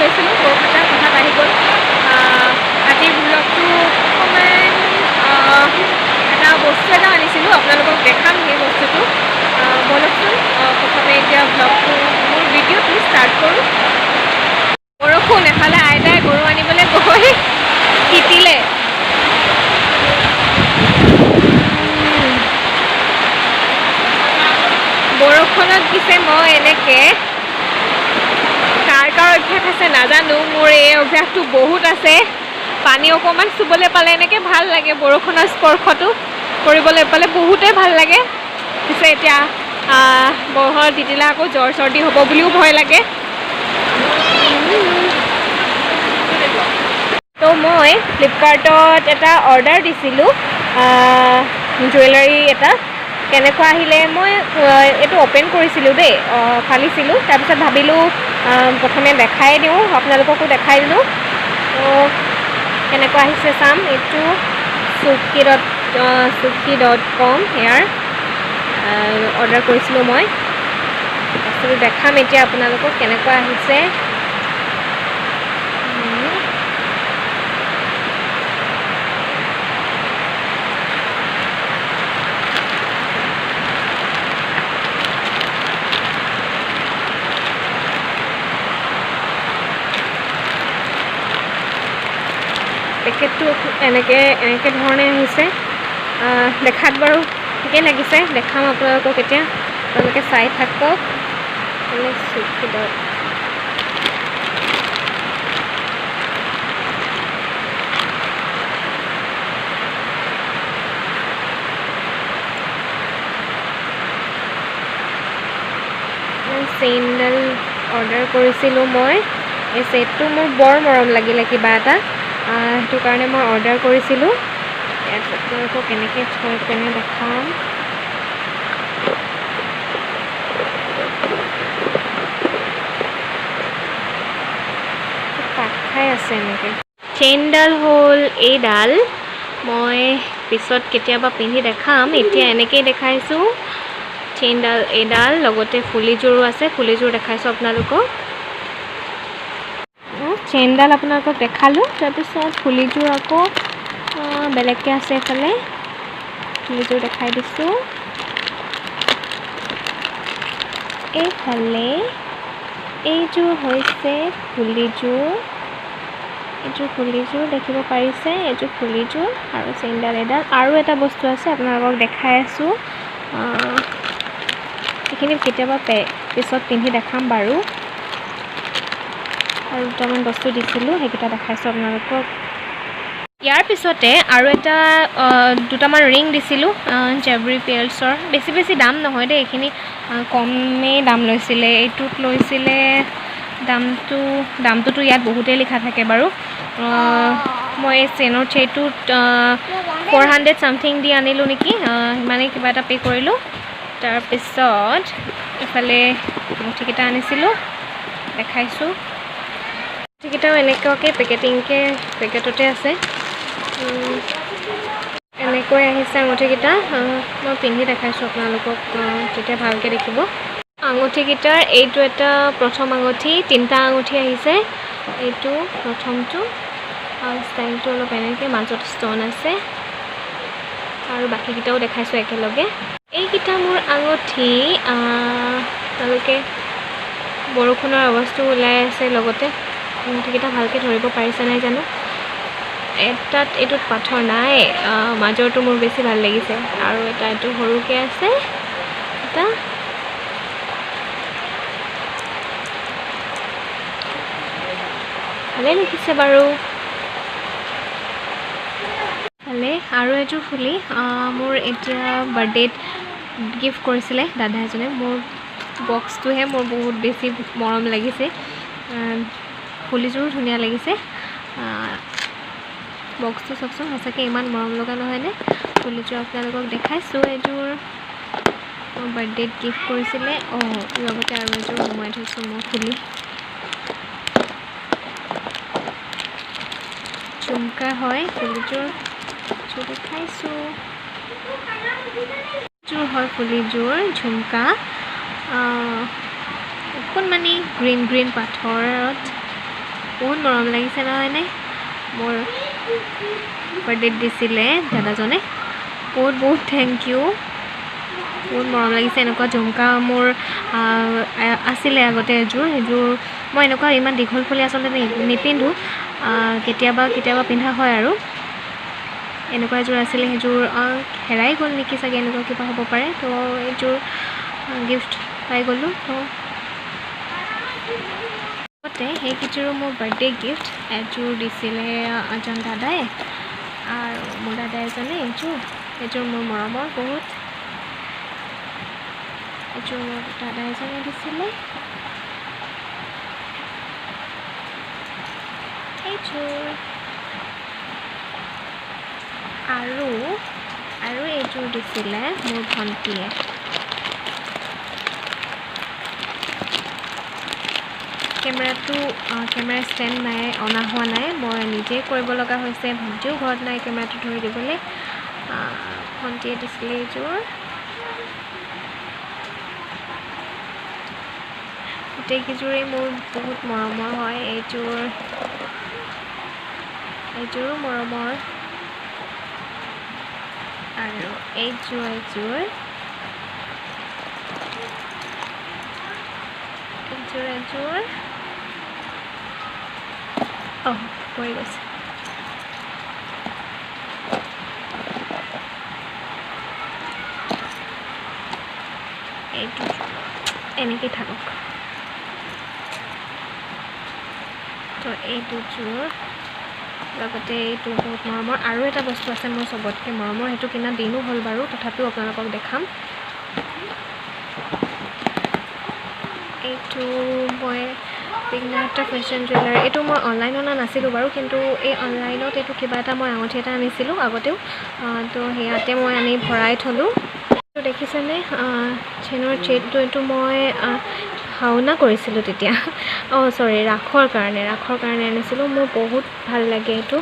গৈছিলোঁ বৰষুণ হঠাৎ আহি গ'ল আজিৰ ব্লগটো অকণমান এটা বস্তু এটা আনিছিলোঁ আপোনালোকক দেখাম সেই বস্তুটো বলকচোন প্ৰথমে এতিয়া ব্লগটো মোৰ ভিডিঅ'টো ষ্টাৰ্ট কৰোঁ বৰষুণ এফালে আইতাই গৰু আনিবলৈ গৈ তিতিলে বৰষুণত পিছে মই এনেকৈ কাৰ অভ্যাস আছে নাজানো মোৰ এই অভ্যাসটো বহুত আছে পানী অকণমান চুবলৈ পালে এনেকৈ ভাল লাগে বৰষুণৰ স্পৰ্শটো কৰিবলৈ পালে বহুতেই ভাল লাগে পিছে এতিয়া বৰষুণত তিতিলে আকৌ জ্বৰ চৰ্দি হ'ব বুলিও ভয় লাগে তো মই ফ্লিপকাৰ্টত এটা অৰ্ডাৰ দিছিলোঁ জুৱেলাৰী এটা কেনেকুৱা আহিলে মই এইটো অ'পেন কৰিছিলোঁ দেই ফালিছিলোঁ তাৰপিছত ভাবিলোঁ প্ৰথমে দেখাই দিওঁ আপোনালোককো দেখাই দিলোঁ তো কেনেকুৱা আহিছে চাম এইটো suki.com হেয়াৰ অৰ্ডাৰ কৰিছিলোঁ মই বস্তুটো দেখাম এতিয়া আপোনালোকক কেনেকুৱা আহিছে পেকেটটো এনেকৈ ধৰণে আহিছে দেখাত বাৰু ঠিকেই লাগিছে দেখাম আপোনালোকক এতিয়া আপোনালোকে চাই থাকক চেইনডাল অৰ্ডাৰ কৰিছিলোঁ মই এই ছেটটো মোৰ বৰ মৰম লাগিলে কিবা এটা সেইটো কাৰণে মই অৰ্ডাৰ কৰিছিলোঁ ইয়াত আপোনালোকক কেনেকৈ থৈ কেনে দেখাম পাক খাই আছে এনেকৈ চেইনডাল হ'ল এইডাল মই পিছত কেতিয়াবা পিন্ধি দেখাম এতিয়া এনেকৈয়ে দেখাইছোঁ চেইনডাল এইডাল লগতে ফুলিযোৰো আছে ফুলিযোৰ দেখাইছোঁ আপোনালোকক চেইনডাল আপোনালোকক দেখালোঁ তাৰপিছত ফুলিযোৰ আকৌ বেলেগকৈ আছে এইফালে ফুলিযোৰ দেখাই দিছোঁ এইফালে এইযোৰ হৈছে ফুলিযোৰ এইযোৰ ফুলিযোৰ দেখিব পাৰিছে এইযোৰ ফুলিযোৰ আৰু চেইনডাল এডাল আৰু এটা বস্তু আছে আপোনালোকক দেখাই আছোঁ এইখিনি কেতিয়াবা পিছত পিন্ধি দেখাম বাৰু আৰু দুটামান বস্তু দিছিলোঁ সেইকেইটা দেখাইছোঁ আপোনালোকক ইয়াৰ পিছতে আৰু এটা দুটামান ৰিং দিছিলোঁ জেবৰি পেয়াৰ্ছৰ বেছি দাম নহয় দেই এইখিনি কমেই দাম লৈছিলে এইটোত লৈছিলে দামটোতো ইয়াত বহুতেই লিখা থাকে বাৰু মই এই চেইনৰ চেইটোত 400 চামথিং দি আনিলোঁ নেকি সিমানেই কিবা এটা পে' কৰিলোঁ তাৰপিছত এইফালে মুঠিকেইটা আনিছিলোঁ দেখাইছোঁ মুঠিকেইটাও এনেকুৱাকৈ পেকেটতে আছে এনেকৈ আহিছে আঙুঠিকেইটা মই পিন্ধি দেখাইছোঁ আপোনালোকক তেতিয়া ভালকৈ দেখিব আঙুঠিকেইটাৰ এইটো এটা প্ৰথম আঙুঠি 3টা আঙুঠি আহিছে এইটো প্ৰথমটো আৰু ষ্টাইলটো অলপ এনেকৈ মাজত ষ্ট'ন আছে আৰু বাকীকেইটাও দেখাইছোঁ একেলগে এইকেইটা মোৰ আঙুঠি তেওঁলোকে বৰষুণৰ আৱাজটো ওলাই আছে লগতে আঙুঠিকেইটা ভালকৈ ধৰিব পাৰিছে নাই জানো এইটোত পাথৰ নাই মাজৰটো মোৰ বেছি ভাল লাগিছে আৰু এইটো সৰুকৈ আছে এটা ভালে দেখিছে বাৰু ভালে আৰু এযোৰ ফুলি মোৰ এতিয়া বাৰ্থডেত গিফ্ট কৰিছিলে দাদা এজনে মোৰ বক্সটোহে মোৰ বহুত বেছি মৰম লাগিছে ফুলিযোৰো ধুনীয়া লাগিছে বক্সটো চাওকচোন সঁচাকৈ ইমান মৰম লগা নহয়নে ফুলিযোৰ আপোনালোকক দেখাইছোঁ এইযোৰ মোৰ বাৰ্থডেত গিফ্ট কৰিছিলে লগতে আৰু এযোৰ সোমাই থৈছোঁ মই ফুলি ঝুমকা হয় ফুলিযোৰ দেখাইছোঁ যোৰ হয় ফুলিযোৰ ঝুমকা অকণমানি গ্ৰীণ পাথৰত বহুত মৰম লাগিছে নহয়নে মোৰ বাৰ্থডেত দিছিলে দাদাজনে বহুত বহুত থেংক ইউ বহুত মৰম লাগিছে এনেকুৱা ঝুমকা মোৰ আছিলে আগতে এযোৰ সেইযোৰ মই এনেকুৱা ইমান দীঘলফুলি আচলতে নিপিন্ধোঁ কেতিয়াবা পিন্ধা হয় আৰু এনেকুৱা এযোৰ আছিলে সেইযোৰ হেৰাই গ'ল নেকি চাগে এনেকুৱা কিবা হ'ব পাৰে তো এইযোৰ গিফ্ট পাই গ'লোঁ তো সেইকেইযোৰো মোৰ বাৰ্থডে গিফ্ট এযোৰ দিছিলে এজন দাদাই আৰু মোৰ দাদা এজনে এইযোৰ মোৰ মৰমৰ বহুত এইযোৰ মোৰ দাদা এজনে দিছিলে এইযোৰ আৰু এইযোৰ দিছিলে মোৰ ভণ্টিয়ে কেমেৰা ষ্টেণ্ড নাই অনা হোৱা নাই মই নিজেই কৰিব লগা হৈছে ভণ্টিও ঘৰত নাই কেমেৰাটো ধৰি দিবলৈ ভণ্টিয়ে দিছিলে এইযোৰ গোটেইকেইযোৰেই মোৰ বহুত মৰমৰ হয় এইযোৰো মৰমৰ আৰু এইযোৰ পৰি গৈছে এইটো এনেকৈ থাকক তো এই দুযোৰ লগতে এইটো বহুত মৰমৰ আৰু এটা বস্তু আছে মোৰ চবতকৈ মৰমৰ সেইটো কিনা দিনো হ'ল বাৰু তথাপিও আপোনালোকক দেখাম এইটো মই পিগনাটা ফেশ্বন জুৱেলাৰ এইটো মই অনলাইন অনা নাছিলোঁ বাৰু কিন্তু এই অনলাইনত এইটো কিবা এটা মই আঙুঠি এটা আনিছিলোঁ আগতেও তো সেয়াতে মই আনি ভৰাই থলোঁ এইটো দেখিছেনে চেইনৰ চেইনটো এইটো মই ভাওনা কৰিছিলোঁ তেতিয়া ৰাসৰ কাৰণে আনিছিলোঁ মোৰ বহুত ভাল লাগে এইটো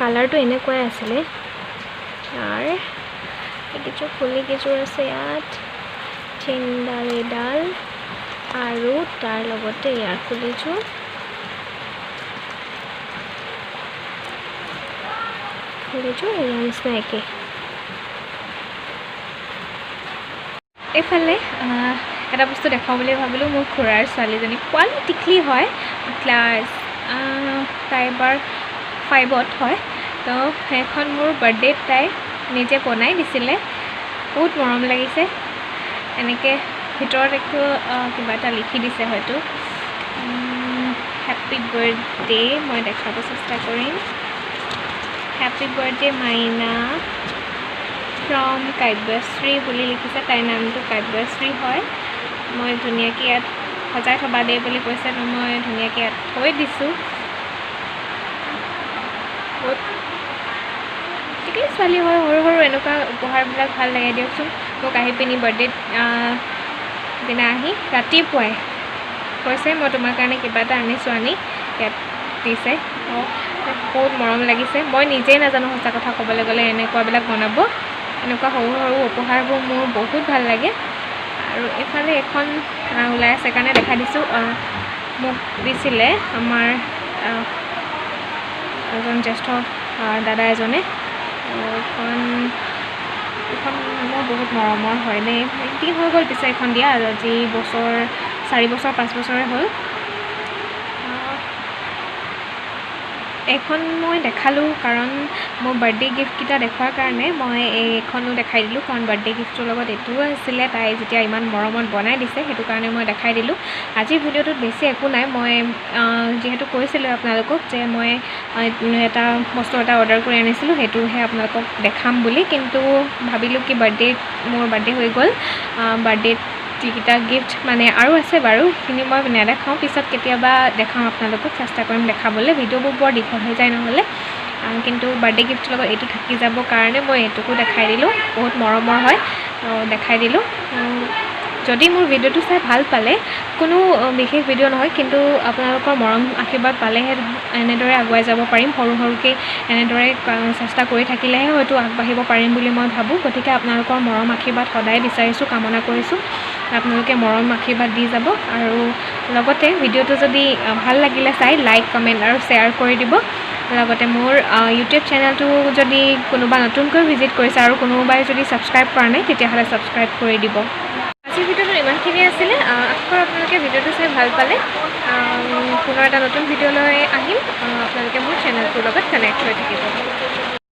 কালাৰটো এনেকুৱাই আছিলে তাৰ এইকেইযোৰ ফুলিকেইযোৰ আছে ইয়াত চেইনডাল এডাল আৰু তাৰ লগতে ইয়াৰ ফুলিযোৰ ইয়াৰ নিচিনা একে এইফালে এটা বস্তু দেখাওঁ বুলি ভাবিলোঁ মোৰ খুৰাৰ ছোৱালীজনী পোৱালি টিকলি হয় ক্লাছ তাই এবাৰ 5ত হয় তো সেইখন মোৰ বাৰ্থডেত তাই নিজে বনাই দিছিলে বহুত মৰম লাগিছে এনেকৈ ভিতৰত একো কিবা এটা লিখি দিছে হয়তো হেপী বাৰ্থডে মই দেখাব চেষ্টা কৰিম happy birthday Maina from Kabyashree বুলি লিখিছে তাইৰ নামটো কাব্যশ্ৰী হয় মই ধুনীয়াকৈ ইয়াত সজাই থবা দে বুলি কৈছে তো মই ধুনীয়াকৈ ইয়াত থৈ দিছোঁ বহুত টিকলি ছোৱালী হয় সৰু এনেকুৱা উপহাৰবিলাক ভাল লাগে দিয়কচোন মোক আহি পিনি বাৰ্থডেত দিনা আহি ৰাতিপুৱাই কৈছে মই তোমাৰ কাৰণে কিবা এটা আনিছোঁ আনি ইয়াত দিছে বহুত মৰম লাগিছে মই নিজেই নাজানো সঁচা কথা ক'বলৈ গ'লে এনেকুৱাবিলাক বনাব এনেকুৱা সৰু উপহাৰবোৰ মোৰ বহুত ভাল লাগে আৰু এইফালে এখন ওলাই আছে কাৰণে দেখা দিছোঁ মোক দিছিলে আমাৰ এজন জ্যেষ্ঠ দাদা এজনে এইখন মোৰ বহুত মৰমৰ হয় দেই দিন হৈ গ'ল পিছে এখন দিয়া আজি 4 বছৰ 5 বছৰে হ'ল এইখন মই দেখালোঁ কাৰণ মোৰ বাৰ্থডে গিফ্টকেইটা দেখুৱাৰ কাৰণে মই এইখনো দেখাই দিলোঁ কাৰণ বাৰ্থডে গিফ্টটোৰ লগত এইটোও আছিলে তাই যেতিয়া ইমান মৰমত বনাই দিছে সেইটো কাৰণে মই দেখাই দিলোঁ আজিৰ ভিডিঅ'টোত বেছি একো নাই মই যিহেতু কৈছিলোঁ আপোনালোকক যে মই এটা বস্তু এটা অৰ্ডাৰ কৰি আনিছিলোঁ সেইটোহে আপোনালোকক দেখাম বুলি কিন্তু ভাবিলোঁ কি মোৰ বাৰ্থডে হৈ গ'ল বাৰ্থডেত যিকেইটা গিফ্ট মানে আৰু আছে বাৰু সেইখিনি মই নেদেখাওঁ পিছত কেতিয়াবা দেখাওঁ আপোনালোকক চেষ্টা কৰিম দেখাবলৈ ভিডিঅ'বোৰ বৰ দীঘল হৈ যায় নহ'লে কিন্তু বাৰ্থডে গিফ্টৰ লগত এইটো থাকি যাবৰ কাৰণে মই এইটোকো দেখাই দিলোঁ বহুত মৰমৰ হয় দেখাই দিলোঁ যদি মোৰ ভিডিঅ'টো চাই ভাল পালে কোনো বিশেষ ভিডিঅ' নহয় কিন্তু আপোনালোকৰ মৰম আশীৰ্বাদ পালেহে এনেদৰে আগুৱাই যাব পাৰিম সৰুকৈ এনেদৰে চেষ্টা কৰি থাকিলেহে হয়তো আগবাঢ়িব পাৰিম বুলি মই ভাবোঁ গতিকে আপোনালোকৰ মৰম আশীৰ্বাদ সদায় বিচাৰিছোঁ কামনা কৰিছোঁ আপোনালোকে মৰম আশীৰ্বাদ দি যাব আৰু লগতে ভিডিঅ'টো যদি ভাল লাগিলে চাই লাইক কমেণ্ট আৰু শ্বেয়াৰ কৰি দিব লগতে মোৰ ইউটিউব চেনেলটো যদি কোনোবা নতুনকৈ ভিজিট কৰিছে আৰু কোনোবাই যদি ছাবস্ক্ৰাইব কৰা নাই তেতিয়াহ'লে ছাবস্ক্ৰাইব কৰি দিব আজিৰ ভিডিঅ'টো ইমানখিনি আছিলে আশা কৰোঁ আপোনালোকে ভিডিঅ'টো চাই ভাল পালে পুনৰ এটা নতুন ভিডিঅ'লৈ আহিম আপোনালোকে মোৰ চেনেলটোৰ লগত কানেক্ট হৈ থাকিব